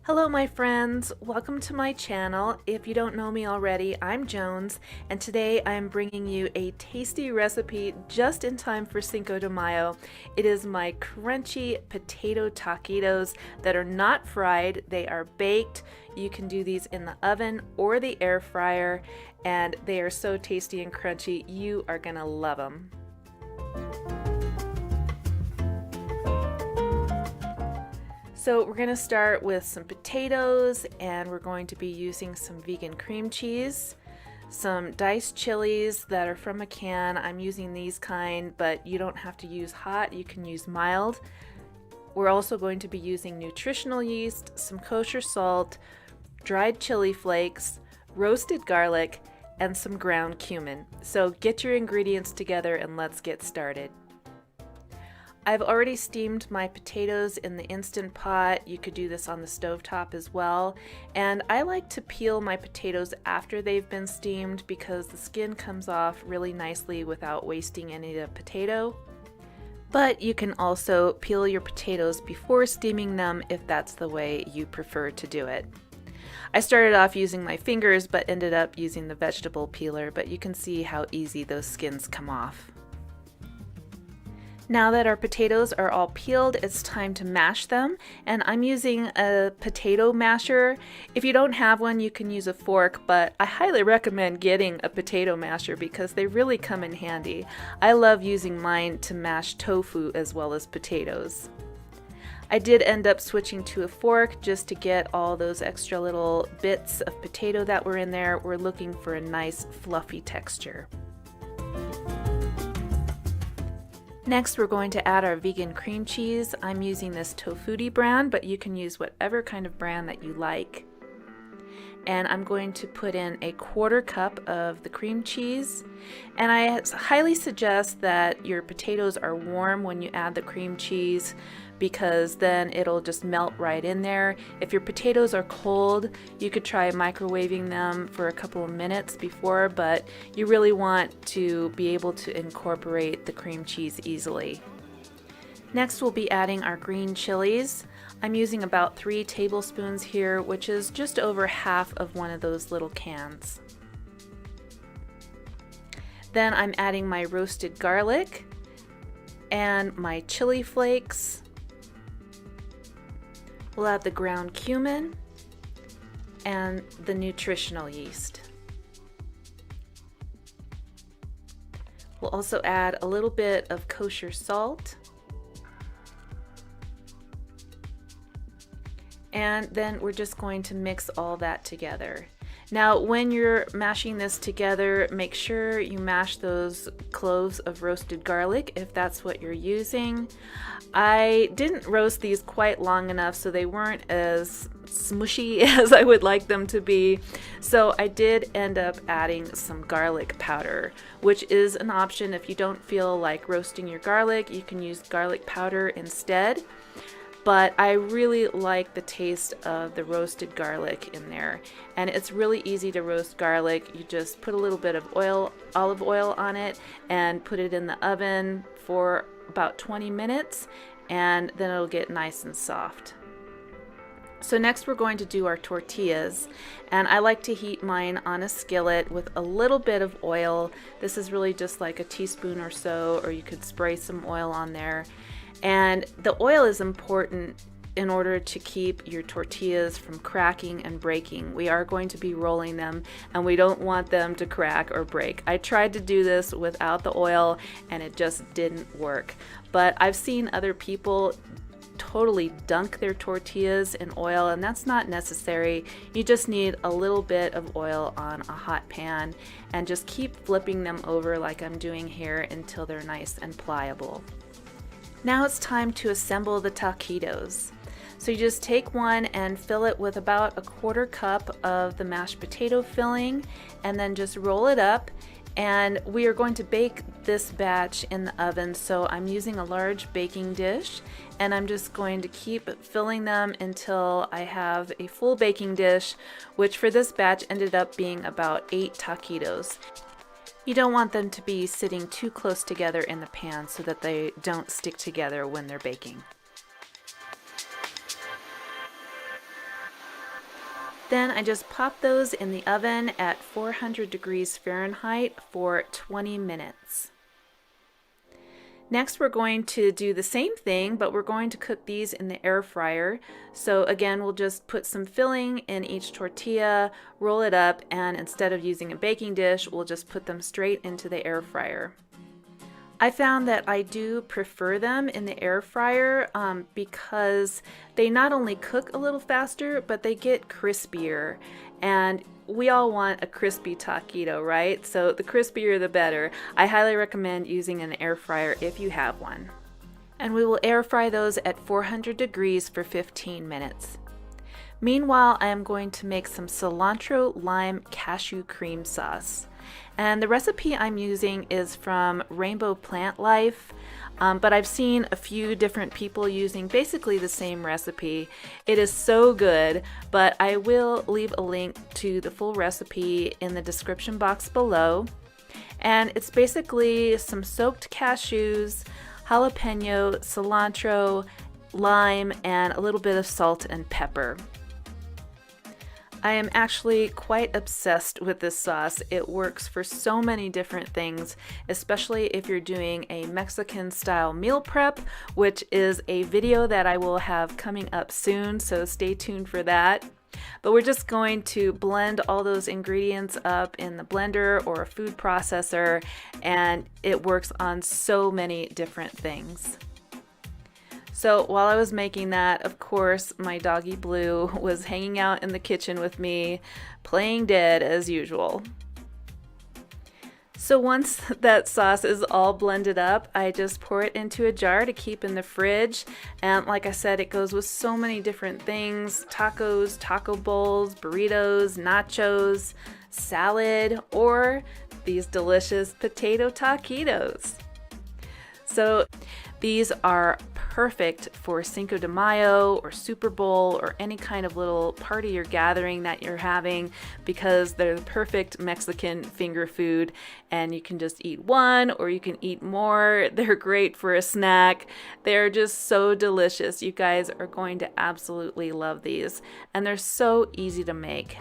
Hello my friends, welcome to my channel. If you don't know me already, I'm Jones, and today I'm bringing you a tasty recipe just in time for Cinco de Mayo. It is my crunchy potato taquitos that are not fried, they are baked. You can do these in the oven or the air fryer, and they are so tasty and crunchy, you are gonna love them. So we're going to start with some potatoes, and we're going to be using some vegan cream cheese, some diced chilies that are from a can. I'm using these kind, but you don't have to use hot, you can use mild. We're also going to be using nutritional yeast, some kosher salt, dried chili flakes, roasted garlic, and some ground cumin. So get your ingredients together and let's get started. I've already steamed my potatoes in the Instant Pot. You could do this on the stovetop as well. And I like to peel my potatoes after they've been steamed because the skin comes off really nicely without wasting any of the potato. But you can also peel your potatoes before steaming them if that's the way you prefer to do it. I started off using my fingers but ended up using the vegetable peeler, but you can see how easy those skins come off. Now that our potatoes are all peeled, it's time to mash them, and I'm using a potato masher. If you don't have one, you can use a fork, but I highly recommend getting a potato masher because they really come in handy. I love using mine to mash tofu as well as potatoes. I did end up switching to a fork just to get all those extra little bits of potato that were in there. We're looking for a nice fluffy texture. Next, we're going to add our vegan cream cheese. I'm using this Tofutti brand, but you can use whatever kind of brand that you like. And I'm going to put in a 1/4 cup of the cream cheese. And I highly suggest that your potatoes are warm when you add the cream cheese because then it'll just melt right in there. If your potatoes are cold, you could try microwaving them for a couple of minutes before, but you really want to be able to incorporate the cream cheese easily. Next, we'll be adding our green chilies. I'm using about 3 tablespoons here, which is just over half of one of those little cans. Then I'm adding my roasted garlic and my chili flakes. We'll add the ground cumin and the nutritional yeast. We'll also add a little bit of kosher salt. And then we're just going to mix all that together. Now, when you're mashing this together, make sure you mash those cloves of roasted garlic if that's what you're using. I didn't roast these quite long enough, so they weren't as smushy as I would like them to be. So I did end up adding some garlic powder, which is an option. If you don't feel like roasting your garlic, you can use garlic powder instead. But I really like the taste of the roasted garlic in there. And it's really easy to roast garlic. You just put a little bit of olive oil on it and put it in the oven for about 20 minutes, and then it'll get nice and soft. So next we're going to do our tortillas, and I like to heat mine on a skillet with a little bit of oil. This is really just like a teaspoon or so, or you could spray some oil on there. And the oil is important in order to keep your tortillas from cracking and breaking. We are going to be rolling them and we don't want them to crack or break. I tried to do this without the oil and it just didn't work. But I've seen other people totally dunk their tortillas in oil, and that's not necessary. You just need a little bit of oil on a hot pan and just keep flipping them over like I'm doing here until they're nice and pliable. Now it's time to assemble the taquitos. So you just take one and fill it with about a 1/4 cup of the mashed potato filling, and then just roll it up. And we are going to bake this batch in the oven, so I'm using a large baking dish, and I'm just going to keep filling them until I have a full baking dish, which for this batch ended up being about 8 taquitos. You don't want them to be sitting too close together in the pan so that they don't stick together when they're baking. Then I just pop those in the oven at 400 degrees Fahrenheit for 20 minutes. Next, we're going to do the same thing, but we're going to cook these in the air fryer. So again, we'll just put some filling in each tortilla, roll it up, and instead of using a baking dish, we'll just put them straight into the air fryer. I found that I do prefer them in the air fryer because they not only cook a little faster, but they get crispier. And we all want a crispy taquito, right? So the crispier the better. I highly recommend using an air fryer if you have one. And we will air fry those at 400 degrees for 15 minutes. Meanwhile, I am going to make some cilantro lime cashew cream sauce. And the recipe I'm using is from Rainbow Plant Life, but I've seen a few different people using basically the same recipe. It is so good, but I will leave a link to the full recipe in the description box below. And it's basically some soaked cashews, jalapeno, cilantro, lime, and a little bit of salt and pepper. I am actually quite obsessed with this sauce. It works for so many different things, especially if you're doing a Mexican style meal prep, which is a video that I will have coming up soon, so stay tuned for that. But we're just going to blend all those ingredients up in the blender or a food processor, and it works on so many different things. So while I was making that, of course, my doggy Blue was hanging out in the kitchen with me, playing dead as usual. So once that sauce is all blended up, I just pour it into a jar to keep in the fridge. And like I said, it goes with so many different things: tacos, taco bowls, burritos, nachos, salad, or these delicious potato taquitos. So these are perfect for Cinco de Mayo or Super Bowl or any kind of little party or gathering that you're having, because they're the perfect Mexican finger food, and you can just eat one or you can eat more. They're great for a snack. They're just so delicious. You guys are going to absolutely love these, and they're so easy to make.